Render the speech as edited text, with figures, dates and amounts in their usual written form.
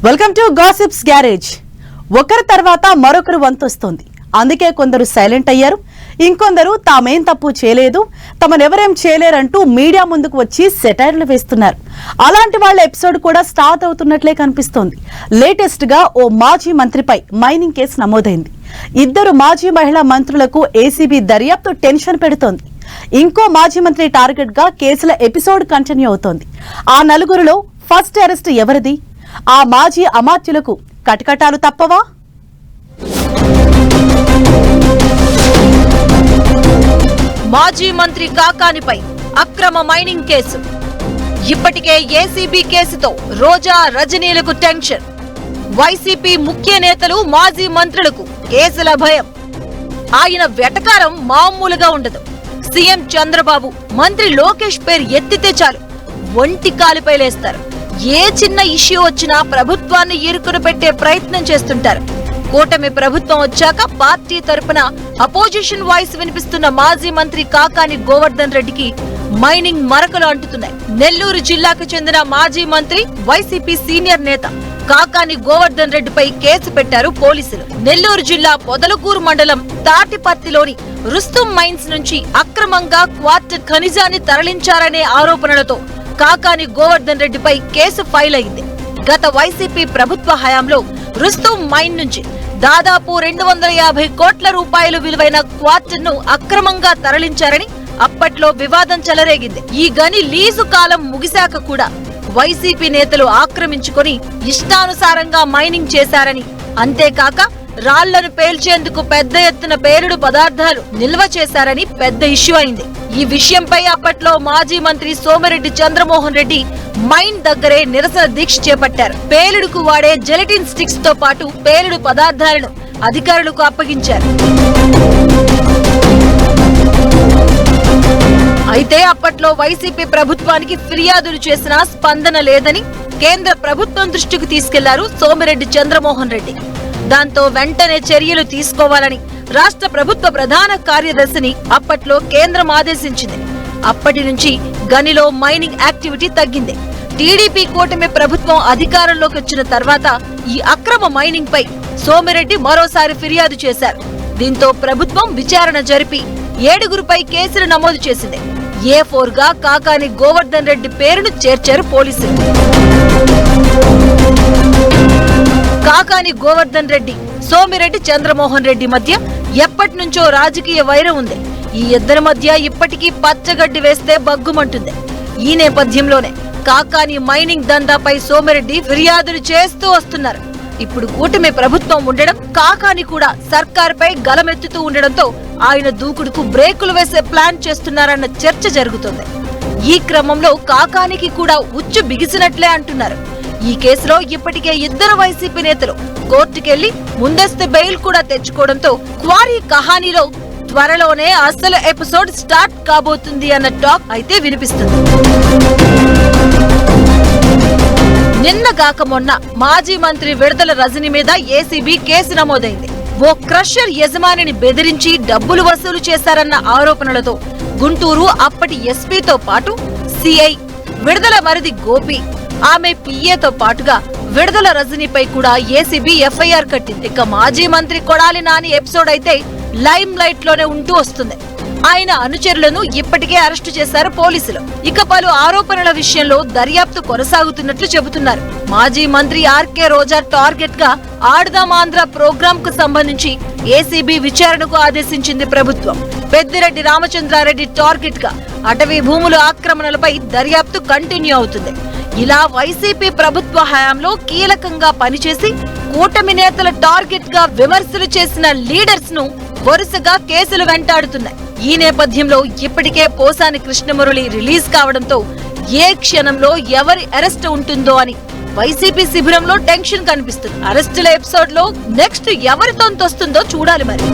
Welcome to gossips garage. ఒకరి తర్వాత మరొకరు వంతొస్తుంది. అందుకే కొందరు సైలెంట్ అయ్యారు, ఇంకొందరు తామేం తప్పు చేయలేదు, తమనెవరేం చేయలేరంటూ మీడియా ముందుకు వచ్చి సెటైర్లు వేస్తున్నారు. అలాంటి వాళ్ళ ఎపిసోడ్ కూడా స్టార్ట్ అవుతున్నట్లే కనిపిస్తోంది. లేటెస్ట్ గా ఓ మాజీ మంత్రిపై మైనింగ్ కేసు నమోదైంది. ఇద్దరు మాజీ మహిళా మంత్రులకు ఏసీబీ దర్యాప్తు టెన్షన్ పెడుతోంది. ఇంకో మాజీ మంత్రి టార్గెట్ గా కేసుల ఎపిసోడ్ కంటిన్యూ అవుతోంది. ఆ నలుగురిలో ఫస్ట్ అరెస్ట్ ఎవరిది? ఆ మాజీ అమాత్యులకు కటకటాలు తప్పవా? మాజీ మంత్రి కాకానిపై అక్రమ మైనింగ్ కేసు. ఇప్పటికే ఏసీబీ కేసుతో రోజా రజనీలకు టెన్షన్. వైసీపీ ముఖ్య నేతలు మాజీ మంత్రులకు కేసుల భయం. ఆయన వెటకారం మామూలుగా ఉండదు. సీఎం చంద్రబాబు, మంత్రి లోకేష్ పేరు ఎత్తితే చాలు ఒంటి కాలిపై లేస్తారు. ఏ చిన్న ఇష్యూ వచ్చినా ప్రభుత్వాన్ని ఇరుకున పెట్టే ప్రయత్నం చేస్తుంటారు. కూటమి ప్రభుత్వం వచ్చాక పార్టీ తరపున అపోజిషన్ వాయిస్ వినిపిస్తున్న మాజీ మంత్రి కాకాని గోవర్ధన్ రెడ్డికి మైనింగ్ మరకలు అంటున్నాయి. నెల్లూరు జిల్లాకు చెందిన మాజీ మంత్రి, వైసీపీ సీనియర్ నేత కాకాని గోవర్ధన్ రెడ్డిపై కేసు పెట్టారు పోలీసులు. నెల్లూరు జిల్లా పొదలకూరు మండలం తాటిపత్తిలోని రుస్తుం మైన్స్ నుంచి అక్రమంగా క్వార్టర్ ఖనిజాన్ని తరలించారనే ఆరోపణలతో కాకాని గోవర్ధన్ రెడ్డిపై కేసు ఫైల్ అయింది. గత వైసీపీ ప్రభుత్వ హయాంలో రుస్తుం మైన్ నుంచి దాదాపు 250 కోట్ల రూపాయలు విలువైన క్వార్టర్ ను అక్రమంగా తరలించారని అప్పట్లో వివాదం చెలరేగింది. ఈ గని లీజు కాలం ముగిశాక కూడా వైసీపీ నేతలు ఆక్రమించుకొని ఇష్టానుసారంగా మైనింగ్ చేశారని, అంతేకాక రాళ్లను పేల్చేందుకు పెద్ద ఎత్తున పేలుడు పదార్థాలు నిల్వ చేశారని పెద్ద ఇష్యూ అయింది. ఈ విషయంపై అప్పట్లో మాజీ మంత్రి సోమిరెడ్డి చంద్రమోహన్ రెడ్డి మైన్ దగ్గరే నిరసన దీక్ష చేపట్టారు. పేలుడుకు వాడే జెలటిన్ స్టిక్స్ తో పాటు పేలుడు పదార్థాలను అధికారులకు అప్పగించారు. అయితే అప్పట్లో వైసీపీ ప్రభుత్వానికి ఫిర్యాదులు చేసినా స్పందన లేదని కేంద్ర ప్రభుత్వం దృష్టికి తీసుకెళ్లారు సోమిరెడ్డి చంద్రమోహన్ రెడ్డి. దాంతో వెంటనే చర్యలు తీసుకోవాలని రాష్ట్ర ప్రభుత్వ ప్రధాన కార్యదర్శిని అప్పట్లో కేంద్రం ఆదేశించింది. అప్పటి నుంచి గనిలో మైనింగ్ యాక్టివిటీ తగ్గింది. టీడీపీ కూటమి ప్రభుత్వం అధికారంలోకి వచ్చిన తర్వాత ఈ అక్రమ మైనింగ్ పై సోమిరెడ్డి మరోసారి ఫిర్యాదు చేశారు. దీంతో ప్రభుత్వం విచారణ జరిపి 7గురిపై కేసులు నమోదు చేసింది. A4 గా కాకాని గోవర్ధన్ రెడ్డి పేరును చేర్చారు పోలీసులు. కాకాని గోవర్ధన్ రెడ్డి, సోమిరెడ్డి చంద్రమోహన్ రెడ్డి మధ్య ఎప్పటి నుంచో రాజకీయ వైరం ఉంది. ఈ ఇద్దరి మధ్య ఇప్పటికీ పచ్చగడ్డి వేస్తే బగ్గుమంటుంది. ఈ నేపథ్యంలోనే కాకాని మైనింగ్ దందాపై సోమిరెడ్డి ఫిర్యాదులు చేస్తూ వస్తున్నారు. ఇప్పుడు కూటమి ప్రభుత్వం ఉండడం, కాకాని కూడా సర్కార్పై గలమెత్తుతూ ఉండడంతో ఆయన దూకుడుకు బ్రేకులు వేసే ప్లాన్ చేస్తున్నారన్న చర్చ జరుగుతోంది. ఈ క్రమంలో కాకానికి కూడా ఉచ్చు బిగిసినట్లే అంటున్నారు. ఈ కేసులో ఇప్పటికే ఇద్దరు వైసీపీ నేతలు కోర్టుకెళ్లి ముందస్తు బెయిల్ కూడా తెచ్చుకోవడంతో క్వారీ కహానీలో త్వరలోనే అసలు ఎపిసోడ్ స్టార్ట్ కాబోతుంది అన్న టాక్ అయితే వినిపిస్తుంది. నిన్నగాక మొన్న మాజీ మంత్రి విడుదల రజని మీద ఏసీబీ కేసు నమోదైంది. ఓ క్రషర్ యజమానిని బెదిరించి డబ్బులు వసూలు చేశారన్న ఆరోపణలతో గుంటూరు అప్పటి ఎస్పీతో పాటు సిఐ విడుదల మరిది గోపి, ఆమె పిఏతో పాటుగా విడుదల రజనీపై కూడా ఏసీబీ ఎఫ్ఐఆర్ కట్టింది. ఇక మాజీ మంత్రి కొడాలి నాని ఎపిసోడ్ అయితే లైమ్ లైట్ లోనే ఉంటూ వస్తుంది. ఆయన అనుచరులను ఇప్పటికే అరెస్టు చేశారు పోలీసులు. ఇక పలు ఆరోపణల విషయంలో దర్యాప్తు కొనసాగుతున్నట్లు చెబుతున్నారు. మాజీ మంత్రి ఆర్కే రోజా టార్గెట్ గా ఆడదాం ఆంధ్ర ప్రోగ్రామ్ కు సంబంధించి ఏసీబీ విచారణకు ఆదేశించింది ప్రభుత్వం. పెద్దిరెడ్డి రామచంద్రారెడ్డి టార్గెట్ గా అటవీ భూముల ఆక్రమణలపై దర్యాప్తు కంటిన్యూ అవుతుంది. ఇలా వైసీపీ ప్రభుత్వ హయాంలో కీలకంగా పనిచేసి కూటమి నేతల టార్గెట్ గా విమర్శలు చేసిన లీడర్స్ ను వరుసగా కేసులు వెంటాడుతున్నాయి. ఈ నేపథ్యంలో ఇప్పటికే పోసాని కృష్ణమురళి రిలీజ్ కావడంతో ఏ క్షణంలో ఎవరి అరెస్ట్ ఉంటుందో అని వైసీపీ శిబిరంలో టెన్షన్ కనిపిస్తుంది. అరెస్టుల ఎపిసోడ్ లో నెక్స్ట్ ఎవరి తొంతొస్తుందో చూడాలి మరి.